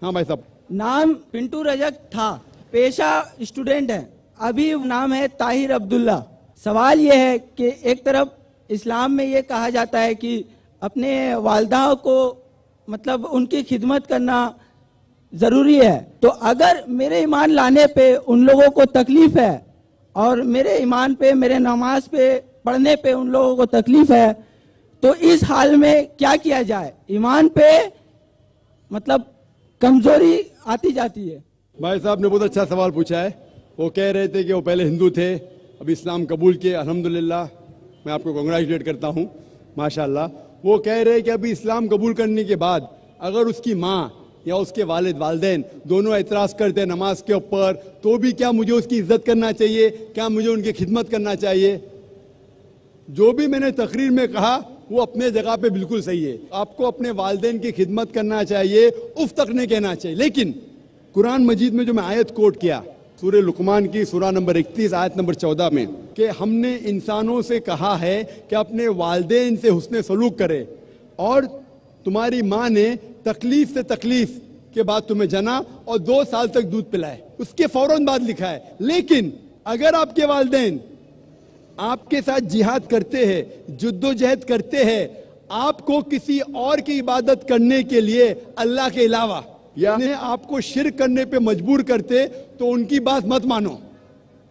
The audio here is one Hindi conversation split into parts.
हाँ भाई साहब। नाम पिंटू रजक था, पेशा स्टूडेंट है, अभी नाम है ताहिर अब्दुल्ला। सवाल यह है कि एक तरफ इस्लाम में ये कहा जाता है कि अपने वालदाओं को मतलब उनकी खिदमत करना ज़रूरी है, तो अगर मेरे ईमान लाने पे उन लोगों को तकलीफ़ है और मेरे ईमान पे, मेरे नमाज पे पढ़ने पे उन लोगों को तकलीफ़ है, तो इस हाल में क्या किया जाए? ईमान पे मतलब कमज़ोरी आती जाती है। भाई साहब ने बहुत अच्छा सवाल पूछा है। वो कह रहे थे कि वो पहले हिंदू थे, अब इस्लाम कबूल किए, अल्हम्दुलिल्लाह, मैं आपको कांग्रेचुलेट करता हूँ, माशाल्लाह। वो कह रहे हैं कि अभी इस्लाम कबूल करने के बाद अगर उसकी माँ या उसके वालिदैन दोनों एतराज़ करते हैं नमाज के ऊपर, तो भी क्या मुझे उसकी इज्जत करना चाहिए? क्या मुझे उनकी खिदमत करना चाहिए? जो भी मैंने तकरीर में कहा वो अपने जगह पे बिल्कुल सही है। आपको अपने वालिदैन की खिदमत करना चाहिए, उफ तक नहीं कहना चाहिए। लेकिन कुरान मजीद में जो मैं आयत कोट किया, सूरह लुकमान की सूरा नंबर 31 आयत नंबर 14 में, कि हमने इंसानों से कहा है कि अपने वालिदैन से हुस्न सलूक करे, और तुम्हारी माँ ने तकलीफ से तकलीफ के बाद तुम्हें जना और 2 साल तक दूध पिलाए, उसके फौरन बाद लिखा है। लेकिन अगर आपके वालिदैन आपके साथ जिहाद करते हैं, जुद्दोजहद करते हैं, आपको किसी और की इबादत करने के लिए अल्लाह के अलावा, यानी आपको शिर्क करने पे मजबूर करते, तो उनकी बात मत मानो,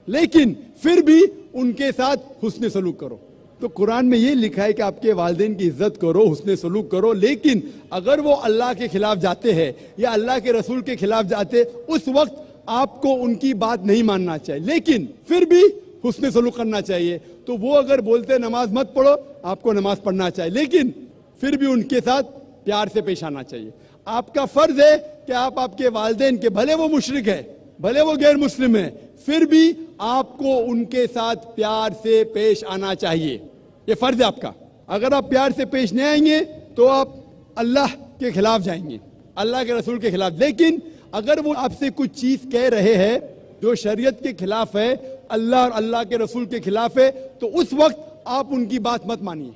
लेकिन फिर भी उनके साथ हुस्न सलूक करो। तो कुरान में ये लिखा है कि आपके वालिदैन की इज्जत करो, हुस्न सलूक करो, लेकिन अगर वो अल्लाह के खिलाफ जाते हैं या अल्लाह के रसूल के खिलाफ जाते, उस वक्त आपको उनकी बात नहीं मानना चाहिए, लेकिन फिर भी हुस्न सलूक करना चाहिए। तो वो अगर बोलते नमाज मत पढ़ो, आपको नमाज पढ़ना चाहिए, लेकिन फिर भी उनके साथ प्यार से पेश आना चाहिए। आपका फर्ज है कि आप आपके वालिदैन के, भले वो मुशरिक है, भले वो गैर मुस्लिम है, फिर भी आपको उनके साथ प्यार से पेश आना चाहिए। ये फर्ज है आपका। अगर आप प्यार से पेश नहीं आएंगे तो आप अल्लाह के खिलाफ जाएंगे, अल्लाह के रसूल के खिलाफ। लेकिन अगर वो आपसे कुछ चीज कह रहे हैं जो शरीयत के खिलाफ है, अल्लाह और अल्लाह के रसूल के खिलाफ है, तो उस वक्त आप उनकी बात मत मानिए,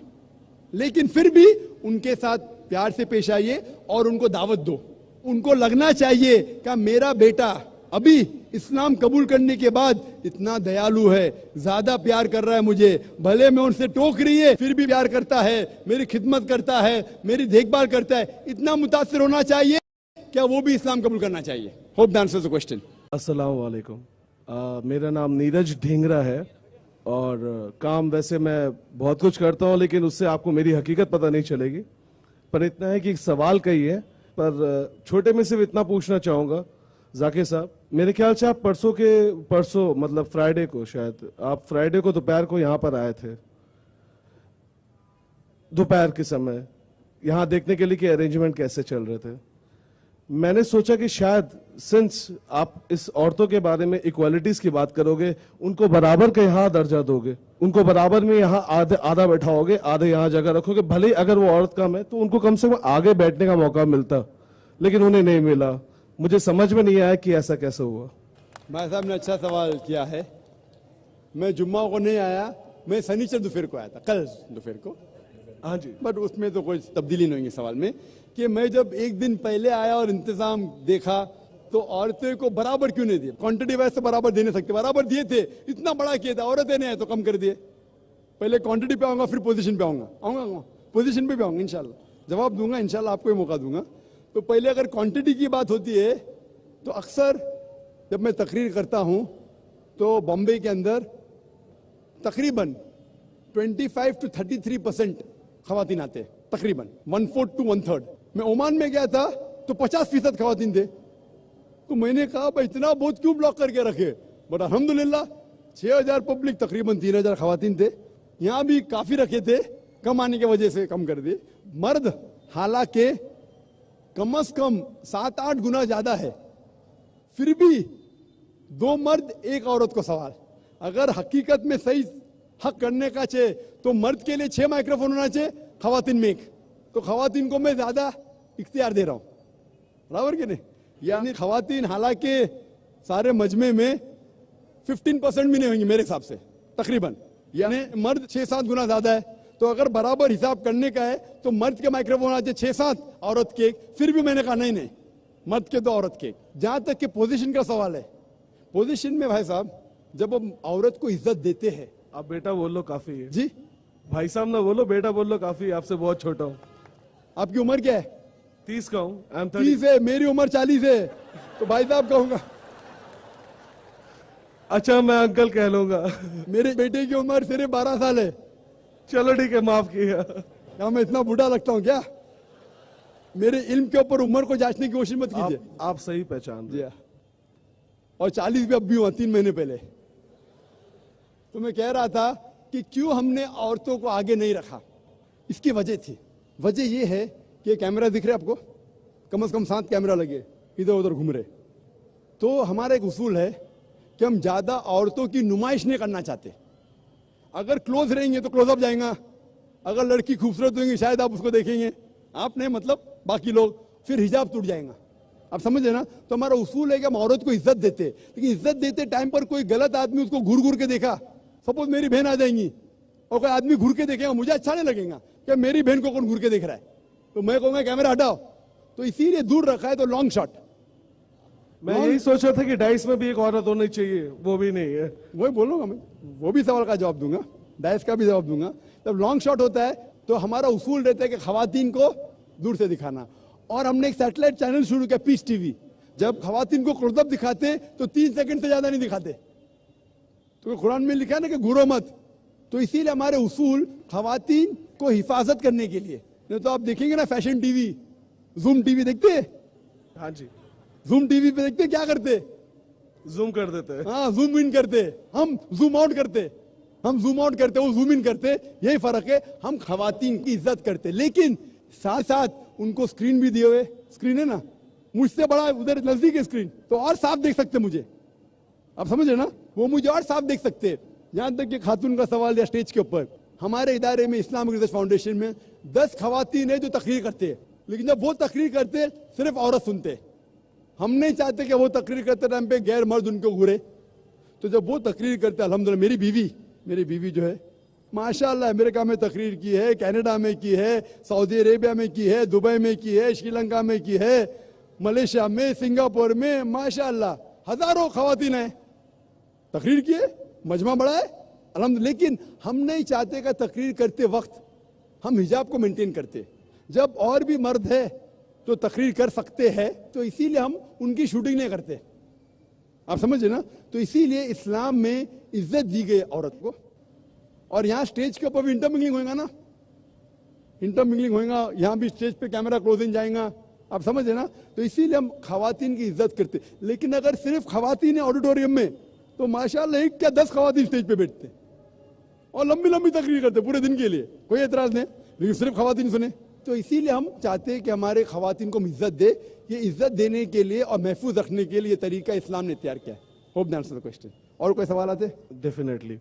लेकिन फिर भी उनके साथ प्यार से पेश आइए और उनको दावत दो। उनको लगना चाहिए कि मेरा बेटा अभी इस्लाम कबूल करने के बाद इतना दयालु है, ज्यादा प्यार कर रहा है मुझे, भले मैं उनसे टोक रही है फिर भी प्यार करता है, मेरी खिदमत करता है, मेरी देखभाल करता है, इतना मुतासिर होना चाहिए, क्या वो भी इस्लाम कबूल करना चाहिए? Hope the answers the question. अस्सलाम वालेकुम। मेरा नाम नीरज ढींगरा है और काम वैसे मैं बहुत कुछ करता हूँ, लेकिन उससे आपको मेरी हकीकत पता नहीं चलेगी। पर इतना है कि एक सवाल कही है, पर छोटे में सिर्फ इतना पूछना चाहूँगा जाकिर साहब, मेरे ख्याल से आप परसों मतलब फ्राइडे को, शायद आप फ्राइडे को दोपहर को यहाँ पर आए थे, दोपहर के समय, यहाँ देखने के लिए कि अरेंजमेंट कैसे चल रहे थे। मैंने सोचा कि शायद सिंस आप इस औरतों के बारे में इक्वालिटीज की बात करोगे, उनको बराबर का यहाँ दर्जा दोगे, उनको बराबर में यहाँ आधा बैठाओगे, आधे यहाँ जगह रखोगे, भले ही अगर वो औरत कम है तो उनको कम से कम आगे बैठने का मौका मिलता, लेकिन उन्हें नहीं मिला। मुझे समझ में नहीं आया कि ऐसा कैसे हुआ। भाई साहब ने अच्छा सवाल किया है। मैं जुम्मा को नहीं आया, मैं शनिचर दोपहर को आया था, कल दोपहर को। हाँ जी, बट उसमें तो कोई तब्दीली नहीं होगी सवाल में, कि मैं जब एक दिन पहले आया और इंतजाम देखा तो औरतें को बराबर क्यों नहीं दिए? क्वांटिटी वाइज तो बराबर दे नहीं सकते, बराबर दिए थे, इतना बड़ा किया था, औरतें नहीं आए तो कम कर दिए। पहले क्वांटिटी पे आऊंगा, फिर पोजीशन पे आऊंगा पोजीशन पे भी आऊंगा, इंशाल्लाह जवाब दूंगा, इंशाल्लाह आपको ही मौका दूंगा। तो पहले अगर क्वांटिटी की बात होती है तो अक्सर जब मैं तकरीर करता हूं तो बॉम्बे के अंदर तकरीबन 25 to 33% खवातीन आते हैं, तकरीबन 1/4 to 1/3। मैं ओमान में गया था तो 50% खवातीन थे। तो मैंने कहा भाई इतना बहुत क्यों ब्लॉक करके रखे? बट अल्हम्दुलिल्लाह 6000 पब्लिक, तकरीबन 3000 खवातीन थे। यहाँ भी काफी रखे थे, कम आने की वजह से कम कर दिए। मर्द हालांकि कम से कम 7-8 गुना ज्यादा है, फिर भी 2 मर्द 1 औरत को सवाल। अगर हकीकत में सही हक करने का चाहिए तो मर्द के लिए 6 माइक्रोफोन होना चाहिए, खवातीन में 1। तो खवातीन को मैं ज्यादा इख्तियार दे रहा हूं, बराबर के नहीं? यानी खवातीन हालांकि सारे मजमे में 15% भी नहीं होंगी मेरे हिसाब से तकरीबन, यानी मर्द 6-7 गुना ज्यादा है। तो अगर बराबर हिसाब करने का है तो मर्द के माइक्रोफोन आ जाए 6-7, औरत के 1। फिर भी मैंने कहा नहीं, मर्द के तो औरत के। जहां तक कि पोजीशन का सवाल है, पोजीशन में भाई साहब जब हम औरत को इज्जत देते हैं। आप बेटा बोल लो काफी है। जी भाई साहब ना बोलो, बेटा बोल लो काफी है, आपसे बहुत छोटा हूँ। आपकी उम्र क्या है? 30 का हूँ। आई एम 30 है, मेरी उम्र 40 है, तो भाई साहब कहूंगा। अच्छा मैं अंकल कह लूंगा। मेरे बेटे की उम्र सिर्फ 12 साल है। चलो ठीक है, माफ किया। क्या मैं इतना बूढ़ा लगता हूँ क्या? मेरे इल्म के ऊपर उम्र को जांचने की कोशिश मत कीजिए। आप सही पहचान जी रहे। हाँ। और 40 भी अब भी हुआ 3 महीने पहले। तो मैं कह रहा था कि क्यों हमने औरतों को आगे नहीं रखा, इसकी वजह थी। वजह ये है कि ये कैमरा दिख रहे आपको, कम से कम 7 कैमरा लगे इधर उधर घूम रहे। तो हमारा एक उसूल है कि हम ज्यादा औरतों की नुमाइश नहीं करना चाहते। अगर क्लोज रहेंगे तो क्लोजअप जाएगा, अगर लड़की खूबसूरत होंगी शायद आप उसको देखेंगे, आप नहीं मतलब बाकी लोग, फिर हिजाब टूट जाएगा। आप समझे ना? तो हमारा उसूल है कि हम औरत को इज्जत देते, लेकिन इज्जत देते टाइम पर कोई गलत आदमी उसको घूर घूर के देखा, सपोज मेरी बहन आ जाएंगी और कोई आदमी घूर के देखेगा, मुझे अच्छा नहीं लगेगा कि मेरी बहन को कौन घूर के देख रहा है, तो मैं कहूंगा कैमरा हटाओ। तो इसीलिए दूर रखा है। तो लॉन्ग शॉट, मैं यही सोच रहा था कि डाइस में भी एक औरत होनी चाहिए, वो भी नहीं है। वही बोलूंगा मैं, वो भी सवाल का जवाब दूंगा, डाइस का भी जवाब दूंगा। जब लॉन्ग शॉट होता है तो हमारा उसूल रहता है कि खवातीन को दूर से दिखाना। और हमने एक सैटेलाइट चैनल शुरू किया, पीस टीवी। जब खवातीन को क्लोजअप दिखाते तो 3 सेकंड से ज्यादा नहीं दिखाते, तो कुरान में लिखा है ना कि घूरो मत। तो इसीलिए हमारे उसूल खवातीन को हिफाजत करने के लिए। नहीं तो आप देखेंगे ना फैशन टीवी, जूम टीवी देखते हैं? हाँ जी, जूम टीवी पे देखते क्या करते? जूम कर देते हैं। हाँ, जूम इन करते, हम जूम आउट करते। हम जूम आउट करते, वो जूम इन करते। यही फर्क है। हम खवातीन की इज्जत करते, लेकिन साथ साथ उनको स्क्रीन भी दिए हुए। स्क्रीन है ना, मुझसे बड़ा उधर नजदीक है स्क्रीन, तो और साफ देख सकते मुझे। आप समझे ना? वो मुझे और साफ देख सकते। यहां तक कि खातून का सवाल या स्टेज के ऊपर, हमारे इदारे में इस्लामिक रिसर्च फाउंडेशन में 10 खवातीन है जो तकरीर करते हैं, लेकिन जब वो तकरीर करते सिर्फ औरत सुनते। हम नहीं चाहते कि वो तकरीर करते टाइम पे गैर मर्द उनको घूरे। तो जब वो तकरीर करते, अल्हम्दुलिल्लाह मेरी बीवी जो है माशाल्लाह अमेरिका में तकरीर की है, कनाडा में की है, सऊदी अरेबिया में की है, दुबई में की है, श्रीलंका में की है, मलेशिया में, सिंगापुर में, माशाल्लाह हजारों खवातीन हैं तकरीर की है। मजमा बड़ा है अल्हम्दुलिल्लाह। लेकिन हम नहीं चाहते कि तकरीर करते वक्त हम हिजाब को मेंटेन करते। जब और भी मर्द है तो तकरीर कर सकते हैं, तो इसीलिए हम उनकी शूटिंग नहीं करते। आप समझे ना? तो इसीलिए इस्लाम में इज्जत दी गई औरत को। और यहाँ स्टेज के ऊपर भी इंटरमिंगलिंग होगा ना, इंटरमिंगलिंग होगा, यहाँ भी स्टेज पे कैमरा क्लोज इन जाएगा। आप समझे ना? तो इसीलिए हम खवातीन की इज्जत करते। लेकिन अगर सिर्फ खवातीन है ऑडिटोरियम में, तो माशाल्लाह एक क्या 10 खवातीन स्टेज पे बैठते और लंबी लंबी तकरीर करते पूरे दिन के लिए, कोई एतराज नहीं, लेकिन सिर्फ खवातीन सुने। तो इसीलिए हम चाहते हैं कि हमारे खवातीन को हम इज्जत दे। ये इज्जत देने के लिए और महफूज रखने के लिए तरीका इस्लाम ने तैयार किया है। Hope that answers the question. और कोई सवाल आते? डेफिनेटली।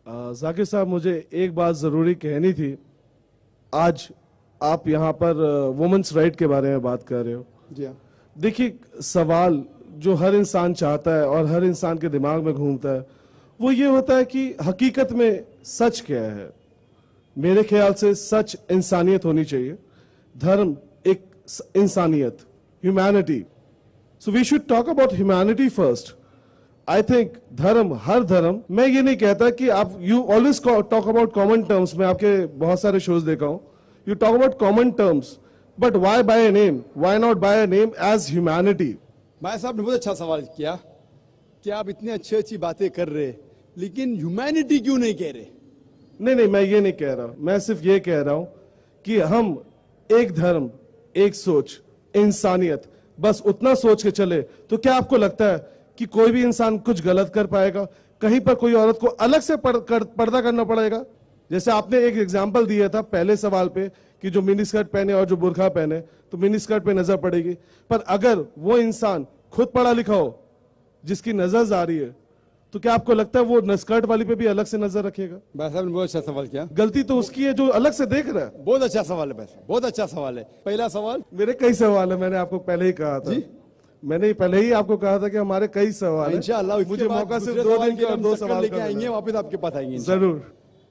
जाकिर साहब, मुझे एक बात जरूरी कहनी थी। आज आप यहाँ पर वुमेन्स राइट के बारे में बात कर रहे हो। जी हाँ। देखिए, सवाल जो हर इंसान चाहता है और हर इंसान के दिमाग में घूमता है, वो ये होता है कि हकीकत में सच क्या है। मेरे ख्याल से सच इंसानियत होनी चाहिए, धर्म एक इंसानियत, humanity. So we should talk about humanity first. I think धर्म, हर धर्म, मैं ये नहीं कहता कि आप you always talk about common terms. मैं आपके बहुत सारे शोज देखा हूं, you talk about common terms, but why by a name, why not by a name as humanity. भाई साहब ने बहुत अच्छा सवाल किया कि आप इतनी अच्छी अच्छी बातें कर रहे, लेकिन ह्यूमैनिटी क्यों नहीं कह रहे? नहीं, मैं ये नहीं कह रहा, मैं सिर्फ ये कह रहा हूं कि हम एक धर्म, एक सोच, इंसानियत, बस उतना सोच के चले तो क्या आपको लगता है कि कोई भी इंसान कुछ गलत कर पाएगा? कहीं पर कोई औरत को अलग से पर्दा करना पड़ेगा? जैसे आपने एक एग्जाम्पल दिया था पहले सवाल पे कि जो मिनी स्कर्ट पहने और जो बुरखा पहने, तो मिनी स्कर्ट पे नजर पड़ेगी। पर अगर वो इंसान खुद पढ़ा लिखा हो, जिसकी नजर जा रही है, तो क्या आपको लगता है वो स्कर्ट वाली पे भी अलग से नजर रखेगा? भाई साहब ने बहुत अच्छा सवाल किया। गलती तो उसकी है जो अलग से देख रहा है। बहुत अच्छा सवाल है भाई साहब, बहुत अच्छा सवाल है। पहला सवाल, मेरे कई सवाल है, मैंने आपको पहले ही कहा था। मैंने पहले ही आपको कहा था कि हमारे कई सवाल हैं। इंशाअल्लाह मुझे मौका सिर्फ 2 दिन के और 2 सवाल लेके का आएंगे, मिला। वापस आपके पास आएंगे जरूर।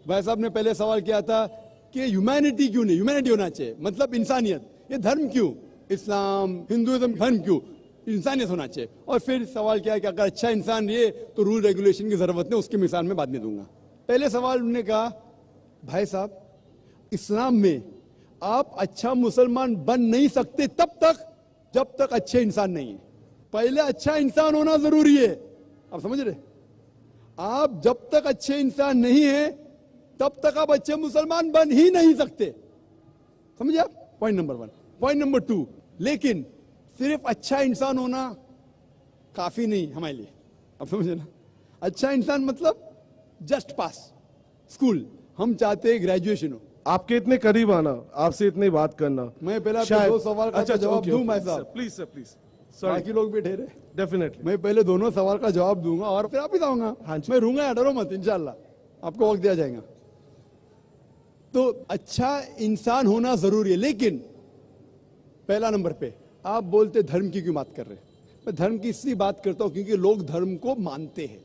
भाई साहब ने पहले सवाल किया था कि ह्यूमैनिटी क्यों नहीं, ह्यूमैनिटी होना चाहिए, मतलब इंसानियत, ये धर्म क्यों? इस्लाम हिंदुइज्म धर्म क्यों, इंसानियत होना चाहिए। और फिर सवाल क्या है कि अगर अच्छा इंसान रहे तो रूल रेगुलेशन की जरूरत नहीं, उसकी मिसाल में बाद में दूंगा। पहले सवाल उन्होंने कहा भाई साहब इस्लाम में आप अच्छा मुसलमान बन नहीं सकते तब तक जब तक अच्छे इंसान नहीं है। पहले अच्छा इंसान होना जरूरी है, आप समझ रहे। आप जब तक अच्छे इंसान नहीं है तब तक आप अच्छे मुसलमान बन ही नहीं सकते, समझे आप। Point number 1। पॉइंट नंबर 2, लेकिन सिर्फ अच्छा इंसान होना काफी नहीं हमारे लिए, आप समझे ना। अच्छा इंसान मतलब जस्ट पास स्कूल, हम चाहते हैं ग्रेजुएशन हो। आपके इतने करीब आना, आपसे इतनी बात करना, मैं पहले आपको 2 सवाल का जवाब दूं भाई साहब। प्लीज सर प्लीज, बाकी लोग भी ठहरे। डेफिनेटली मैं पहले दोनों सवाल का जवाब दूंगा और फिर आप ही जाऊंगा। हाँ जी। मैं रूंगा, डरो मत, इंशाल्लाह आपको वक्त दिया जाएगा। तो अच्छा इंसान होना जरूरी है, लेकिन पहला नंबर पे आप बोलते धर्म की क्यों बात कर रहे हैं। मैं धर्म की इसलिए बात करता हूं क्योंकि लोग धर्म को मानते हैं,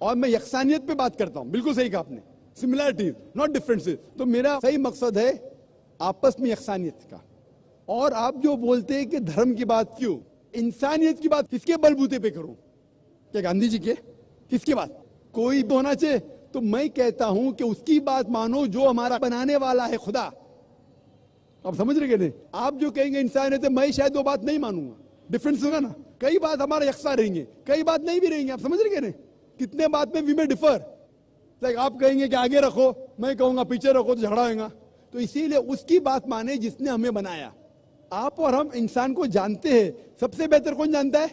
और मैं यकसानियत पे बात करता हूं। बिल्कुल सही कहा आपने, सिमिलैरिटीज नॉट डिफरेंसेस। तो मेरा सही मकसद है आपस में यकसानियत का। और आप जो बोलते हैं कि धर्म की बात क्यों, इंसानियत की बात किसके बलबूते पे करूं, क्या गांधी जी के, किसके बात, कोई तो होना चाहिए। तो मैं कहता हूं कि उसकी बात मानो जो हमारा बनाने वाला है खुदा। आप समझ रहे नहीं। आप जो कहेंगे इंसानियत है, मैं शायद वो बात नहीं मानूंगा, डिफरेंस होगा ना। कई बात हमारा यकसा रहेंगे, कई बात नहीं भी रहेंगे, आप समझ रहे नहीं। कितने बात में वी में डिफर। लाइक आप कहेंगे कि आगे रखो, मैं कहूंगा पीछे रखो, तो झगड़ा होगा। तो इसीलिए उसकी बात माने जिसने हमें बनाया। आप और हम इंसान को जानते हैं, सबसे बेहतर कौन जानता है,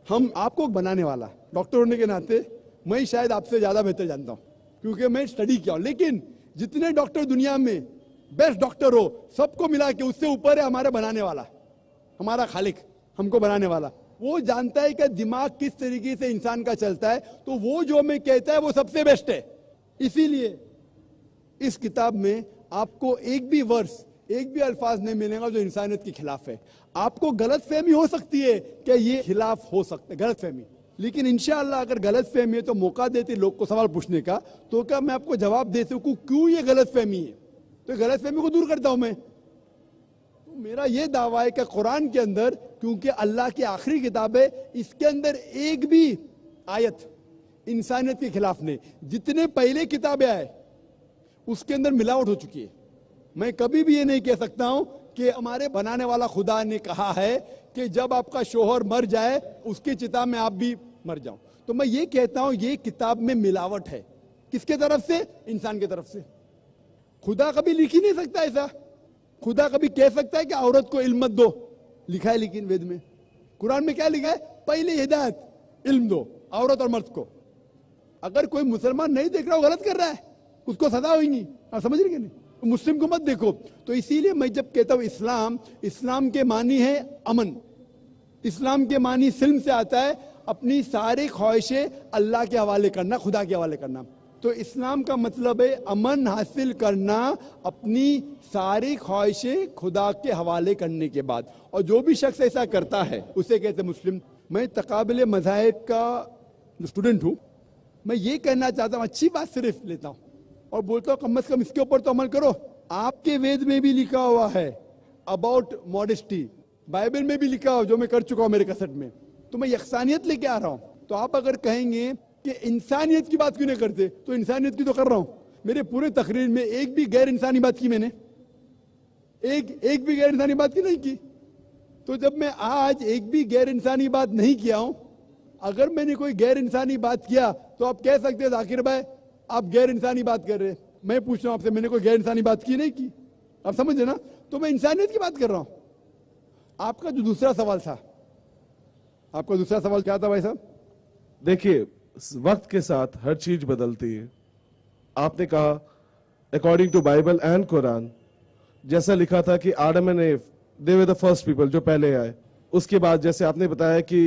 हम। आपको बनाने वाला डॉक्टर होने के नाते मैं शायद आपसे ज्यादा बेहतर जानता हूं, क्योंकि मैं स्टडी किया हूं। लेकिन जितने डॉक्टर दुनिया में बेस्ट डॉक्टर हो, सबको मिला के उससे ऊपर है हमारे बनाने वाला, हमारा खालिक, हमको बनाने वाला। वो जानता है कि दिमाग किस तरीके से इंसान का चलता है, तो वो जो हमें कहता है वो सबसे बेस्ट है। इसीलिए इस किताब में आपको एक भी वर्स, एक भी अल्फाज नहीं मिलेगा जो इंसानियत के खिलाफ है। आपको गलत फहमी हो सकती है कि ये खिलाफ हो सकता है, गलत फहमी। लेकिन इंशाअल्लाह अगर गलत फहमी है तो मौका देते लोग को सवाल पूछने का, तो क्या मैं आपको जवाब दे सकूं क्यों ये गलत फहमी है। तो गलत फहमी को दूर करता हूं मैं। तो मेरा ये दावा है कि कुरान के अंदर, क्योंकि अल्लाह की आखिरी किताब है, इसके अंदर एक भी आयत इंसानियत के खिलाफ नहीं। जितने पहले किताबें आए उसके अंदर मिलावट हो चुकी है। मैं कभी भी ये नहीं कह सकता हूं कि हमारे बनाने वाला खुदा ने कहा है कि जब आपका शोहर मर जाए उसकी चिता में आप भी मर जाओ। तो मैं ये कहता हूं ये किताब में मिलावट है। किसके तरफ से, इंसान की तरफ से। खुदा कभी लिख ही नहीं सकता ऐसा। खुदा कभी कह सकता है कि औरत को इल्म मत दो, लिखा है लेकिन वेद में। कुरान में क्या लिखा है, पहले हिदायत, इल्म दो औरत और मर्द को। अगर कोई मुसलमान नहीं देख रहा हो, गलत कर रहा है, उसको सजा होगी। आप समझ रहे कि नहीं। मुस्लिम को मत देखो। तो इसीलिए मैं जब कहता हूं इस्लाम, इस्लाम के मानी है अमन, इस्लाम के मानी सिल्म से आता है अपनी सारी ख्वाहिशें अल्लाह के हवाले करना, खुदा के हवाले करना। तो इस्लाम का मतलब है अमन हासिल करना, अपनी सारी ख्वाहिशें खुदा के हवाले करने के बाद। और जो भी शख्स ऐसा करता है उसे कहते मुस्लिम। मैं तकाबिल मज़ाहिब का स्टूडेंट हूं। मैं ये कहना चाहता हूं, अच्छी बात सिर्फ लेता हूं और बोलता हूं कम से कम इसके ऊपर तो अमल करो। आपके वेद में भी लिखा हुआ है अबाउट मॉडेस्टी, बाइबल में भी लिखा हुआ, जो मैं कर चुका हूं मेरे कसट में। तो मैं यकसानियत लेके आ रहा हूं। तो आप अगर कहेंगे कि इंसानियत की बात क्यों नहीं करते, तो इंसानियत की तो कर रहा हूं। मेरे पूरे तकरीर में एक भी गैर इंसानी बात की मैंने, एक भी गैर इंसानी बात की नहीं की। तो जब मैं आज एक भी गैर इंसानी बात नहीं किया हूं, अगर मैंने कोई गैर इंसानी बात किया तो आप कह सकते हैं जाकिर भाई आप गैर इंसानी बात कर रहे हैं। मैं पूछ रहा हूं आपसे, मैंने कोई गैर इंसानी बात की नहीं की, आप समझे ना। तो मैं इंसानियत की बात कर रहा हूं। आपका जो दूसरा सवाल था, आपका दूसरा सवाल क्या था भाई साहब। देखिए, वक्त के साथ हर चीज बदलती है। आपने कहा according to Bible and Quran, जैसा लिखा था कि Adam and Eve they were the first people, जो पहले आए। उसके बाद जैसे आपने बताया कि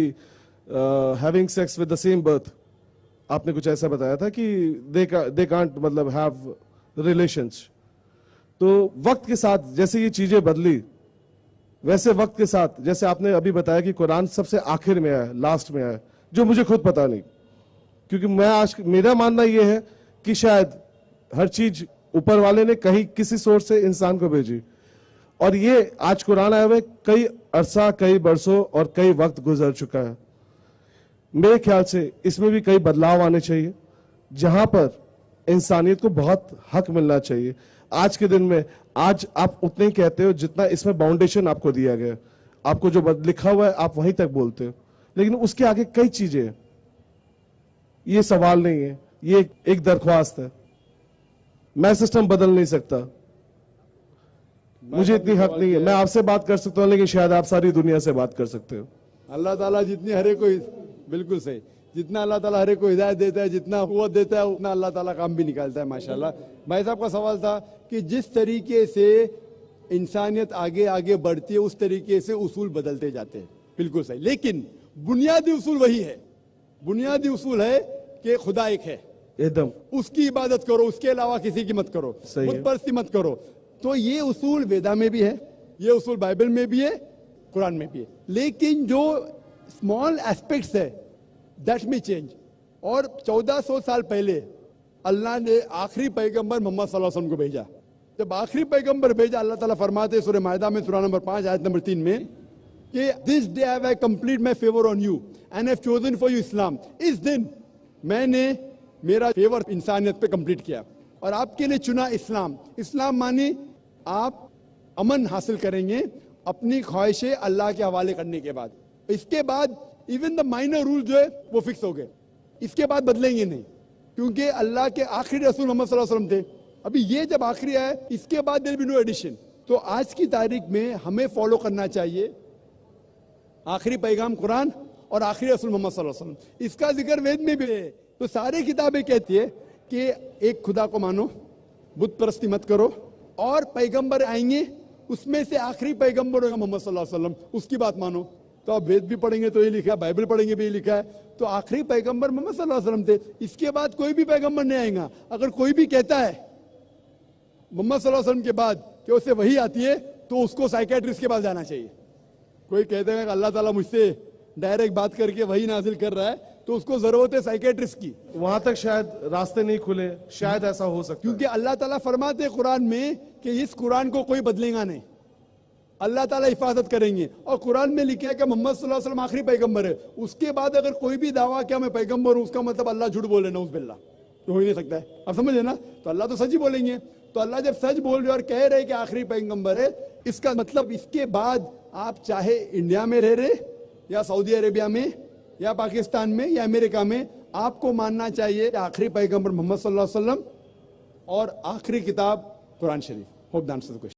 having sex with the same birth, आपने कुछ ऐसा बताया था कि दे कांट मतलब हैव रिलेशंस। तो वक्त के साथ जैसे ये चीजें बदली, वैसे वक्त के साथ जैसे आपने अभी बताया कि कुरान सबसे आखिर में आया, लास्ट में आया, जो मुझे खुद पता नहीं, क्योंकि मैं आज मेरा मानना यह है कि शायद हर चीज ऊपर वाले ने कहीं किसी सोर्स से इंसान को भेजी। और ये आज कुरान आए हुए कई अरसा, कई बरसों और कई वक्त गुजर चुका है। मेरे ख्याल से इसमें भी कई बदलाव आने चाहिए, जहां पर इंसानियत को बहुत हक मिलना चाहिए। आज के दिन में आज आप उतने ही कहते हो जितना इसमें बाउंडेशन आपको दिया गया, आपको जो लिखा हुआ है आप वहीं तक बोलते हो, लेकिन उसके आगे कई चीजें हैं। ये सवाल नहीं है, ये एक दरख्वास्त है। मैं सिस्टम बदल नहीं सकता, मुझे इतनी हक नहीं है। मैं आपसे बात कर सकता हूं, लेकिन शायद आप सारी दुनिया से बात कर सकते हो। अल्लाह ताला जितनी हरे को, बिल्कुल सही, जितना अल्लाह ताला हरे को हिदायत देता है, जितना कुव्वत देता है, उतना अल्लाह ताला काम भी निकालता है माशाल्लाह। भाई साहब का सवाल था कि जिस तरीके से इंसानियत आगे आगे बढ़ती है उस तरीके से उसूल बदलते जाते हैं, बिल्कुल सही, लेकिन बुनियादी उसूल वही है। बुनियादी उसूल है कि खुदा एक है, एकदम उसकी इबादत करो, उसके अलावा किसी की मत करो, सही है। बुत परस्ती मत करो। तो ये उसूल वेदा में भी है, ये उसूल बाइबल में भी है, कुरान में भी है, लेकिन जो स्मॉल एस्पेक्ट्स है दैट में चेंज। और 1400 साल पहले अल्लाह ने आखिरी पैगंबर मोहम्मद सल्लल्लाहु अलैहि वसल्लम को भेजा। जब आखिरी पैगंबर भेजा, अल्लाह ताला फरमाते सूरह मायदा में सूरह नंबर 5 आयत नंबर 3 में कि this day have I complete my favour on you and have chosen for you Islam. इस दिन मैंने मेरा फेवर इंसानियत पे कंप्लीट किया और आपके लिए चुना इस्लाम। इस्लाम माने आप अमन हासिल करेंगे अपनी ख्वाहिशें अल्लाह के हवाले करने के बाद। इसके बाद इवन द माइनर रूल जो है वो फिक्स हो गए, इसके बाद बदलेंगे नहीं, क्योंकि अल्लाह के आखिरी रसूल मोहम्मद सल्लल्लाहु अलैहि वसल्लम थे। अभी ये जब आखिरी आया, इसके बाद देयर बी नो एडिशन। तो आज की तारीख में हमें फॉलो करना चाहिए आखिरी पैगाम कुरान और आखिरी रसूल मोहम्मद सल्लल्लाहु अलैहि वसल्लम। इसका जिक्र वेद में भी है। तो सारी किताबें कहती है कि एक खुदा को मानो, बुत परस्ती मत करो, और पैगंबर आएंगे उसमें से आखिरी पैगंबर होगा मोहम्मद सल्लल्लाहु अलैहि वसल्लम, उसकी बात मानो। तो आप वेद भी पढ़ेंगे तो ये लिखा है, बाइबल पढ़ेंगे भी ये लिखा है। तो आखिरी पैगंबर मोहम्मद सल्लल्लाहु अलैहि वसल्लम थे, इसके बाद कोई भी पैगंबर नहीं आएगा। अगर कोई भी कहता है मोहम्मद सल्लल्लाहु अलैहि वसल्लम के बाद कि उससे वही आती है, तो उसको साइकेट्रिस्ट के पास जाना चाहिए। कोई कहते हैं कि अल्लाह ताला मुझसे डायरेक्ट बात करके वही नाजिल कर रहा है, तो उसको जरूरत है साइकेट्रिस्ट की। वहां तक शायद रास्ते नहीं खुले, शायद ऐसा हो सकता है। क्योंकि अल्लाह ताला फरमाते हैं कुरान में कि इस कुरान को कोई बदलेगा नहीं, अल्लाह ताला हिफाजत करेंगे। और कुरान में लिखा है कि मोहम्मद सल्लल्लाहु अलैहि वसल्लम आखिरी पैगंबर है। उसके बाद अगर कोई भी दावा किया मैं पैगंबर हूं, उसका मतलब अल्लाह झूठ बोले ना, उस बिल्ला तो हो ही नहीं सकता है। आप समझे ना? तो अल्लाह तो सच ही बोलेंगे। तो अल्लाह जब सच बोल रहे और कह रहे कि आखिरी पैगंबर है, इसका मतलब इसके बाद आप चाहे इंडिया में रह रहे या सऊदी अरेबिया में या पाकिस्तान में या अमेरिका में, आपको मानना चाहिए आखिरी पैगंबर मोहम्मद सल्लल्लाहु अलैहि वसल्लम और आखिरी किताब कुरान शरीफ। Hope the answer the question.